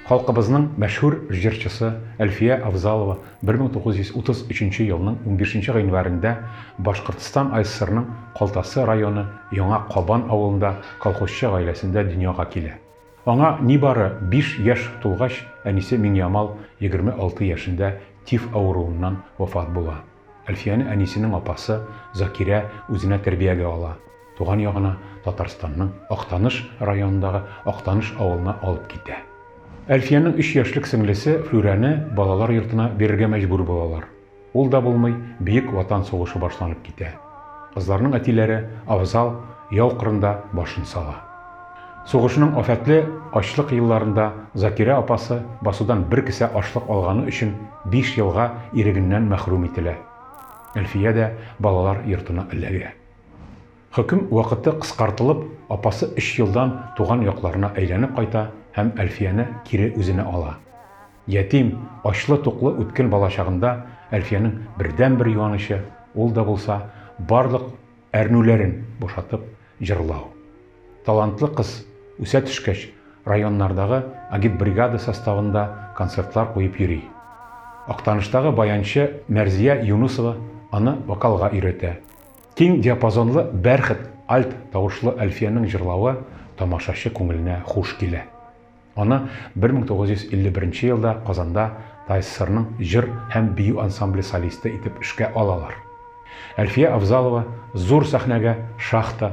Халкыбызның мәшһүр җырчысы Әлфия Авзалова 1933 елның 15 гыйнварында Башкортстан АССРның Калтасы районы Яңа Кабан авылында колхозчы гаиләсендә дөньяга килә. Аңа нибары 5 яшь тулгач, әнисе Миңямал 26 яшендә тиф авыруыннан вафат була. Әлфияне әнисенең апасы Закирә үзенә тәрбиягә ала. Туган ягына Татарстанның Актаныш районындагы Актаныш авылына алып китә. Әлфиянең 3 яшьлек сеңлесе Флүрәне балалар йортына бирергә мәҗбүр булалар. Ул да булмый, бөек ватан сугышы башланып китә. Кызларның әтиләре Авзал яу кырында башын сала. Сугышның афәтле ачлык елларында Закирә апасы басудан бер кисә ашлык алганы өчен 5 елга ирегеннән мәхрүм ителә. Әлфия дә балалар йортына эләгә. Хөкем вакыты кыскартылып, апасы 3 елдан туган якларына әйләнеп кайта һәм Әлфияне кире үзенә ала. Ятим, ачлы-туклы үткән балачагында Әлфиянең бердән-бер юанышы ул да булса барлык әрнүләрен бушатып җырлау. Талантлы кыз үсә төшкәч, районнардагы агитбригада составында концертлар куеп йөри. Актаныштагы баянчы Мәрзия Юнусова аны вокалга өйрәтә. Киң диапазонлы бәрхет альт тавышлы Әлфиянең җырлавы тамашачы күңеленә хуш килә. Аны 1951 елда Казанда ТАССРның җыр һәм бию ансамбле солисты итеп эшкә алалар. Әлфия Авзалова зур сәхнәгә Шахта,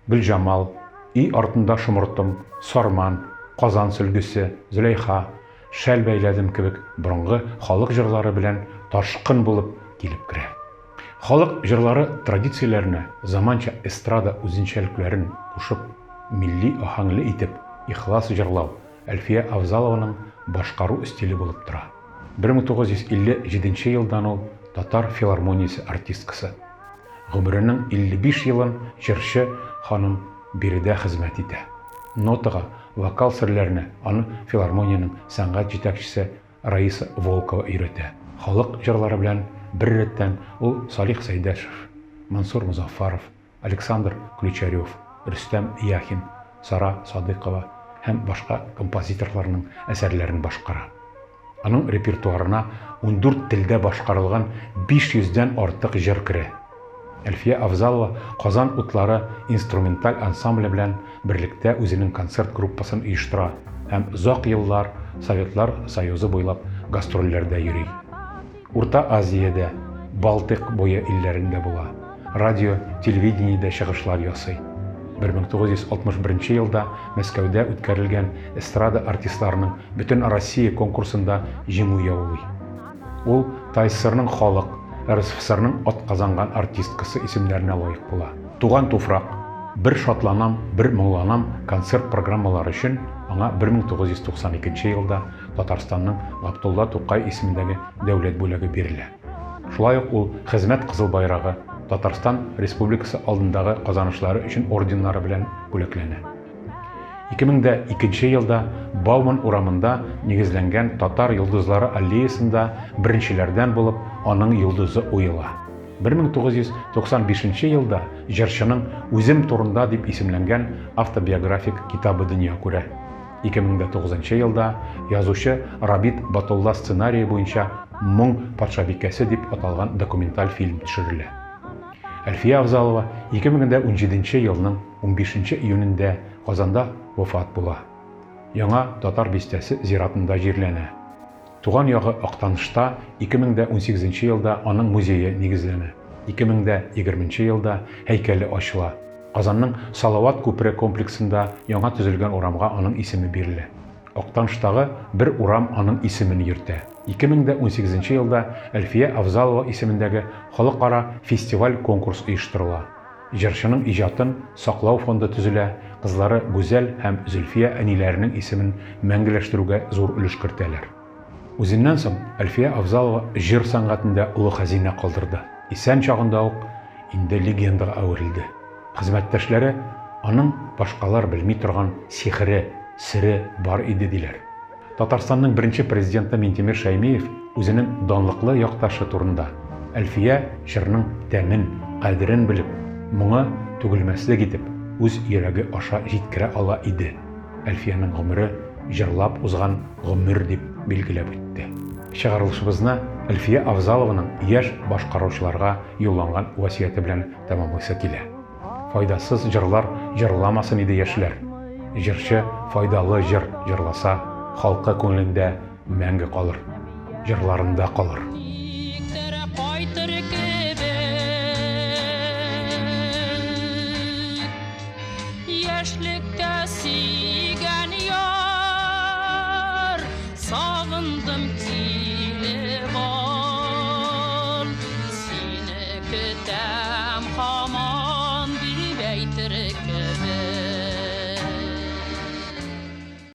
Гөлҗамал, И артында шомыртым, Сарман, Казан сөлгесе, Зөләйха, Шәл бәйләдем кебек борынгы халык җырлары белән ташкын булып килеп керә. Халык җырлары традицияләренә заманча эстрада үзенчәлекләрен кушып, милли аһәңле итеп ихлас җырлау Әлфия Авзалованың башкару стиле булып тора. 1957 елдан ул Татар филармониясе артисткасы. Гомеренең 55 елын җырчы ханым биредә хезмәт итә. Нотага, вокал серләренә аны филармонияның сәнгать җитәкчесе Раиса Волкова өйрәтә. Халык җырлары белән бер рәттән ул Салих Сәйдәшев, Мансур Музафаров, Александр Ключарев, Рөстәм Яхин, Сара Садыйкова һәм башка композиторларның әсәрләрен башкара. Аның репертуарына 14 телдә башкарылган 500-дән артык җыр керә. Әлфия Авзалова Казан утлары инструменталь ансамбле белән берлектә үзенең концерт группасын оештыра һәм озак еллар Советлар Союзы буйлап гастрольләрдә йөри. Урта Азиядә, Балтык буе илләрендә була. Радио, телевидениедә чыгышлар ясый. 1961 елда Мәскәүдә үткәрелгән эстрада артистларының бөтен Россия конкурсында җиңү яулый. Ул ТАССРның халык, РСФСРның атказанган артисткасы исемнәренә лаек була. Туган туфрак, бер шатланам, бер моңланам концерт программалары өчен аңа 1992 елда Татарстанның Габдулла Тукай исемендәге дәүләт бүләге бирелә. Шулай ук ул хезмәт кызыл байрагы, Татарстан Республикасы алдындагы казанышлары өчен орденнары белән бүләкләнә. 2002 елда Бауман урамында нигезләнгән Татар йолдызлары аллеясында беренчеләрдән булып аның йолдызы уела. 1995 елда җырчының «Үзем турында» дип исемләнгән автобиографик китабы дөнья күрә. 2009 елда язучы Рабит Батулла сценарии буенча «Моң патшабикәсе» дип аталган документаль фильм төшерелә. Әлфия Авзалова 2017 елның 15 июнендә Казанда вафат була. Яңа Татар бистәсе зиратында җирләнә. Туган ягы Актанышта 2018 елда аның музее нигезләнә. 2020 елда һәйкәле ачыла. Казанның Салават күпере комплексында яңа төзелгән урамга аның исеме бирелә. Актаныштагы бер урам аның исемен йөртә. 2018 елда Әлфия Авзалова исемендәге халыкара фестиваль конкурс оештырыла. Җырчының иҗатын саклау фонды төзелә, кызлары Гүзәл һәм Зөлфия әниләренең исемен мәңгеләштерүгә зур өлеш кертәләр. Үзеннән соң Әлфия Авзалова җыр сәнгатендә улы хәзинә калдырды. Исән чагында ук инде легендага әверелде. Хезмәттәшләре аның башкалар белми торган сихре, сире бар иде диләр. Татарстанның беренче президенты Минтимер Шәймиев үзенең данлыклы якташы турында Әлфия җырның тәмен, кадерен белеп, моңа түгелмәслек итеп, үз йөрәге аша җиткерә ала иде. Әлфиянең гомере җырлап узган гомер дип билгеләп үтте. Чыгарылышыбызны Әлфия Авзалованың яшь башкаручыларга юлланган васыяте белән тәмамлыйсы килә. Файдасыз җырлар җырламасын иде яшьләр. Җырчы файдалы җыр җырласа, халкы күңелендә мәңге калыр, җырларында калыр. Яшьлектә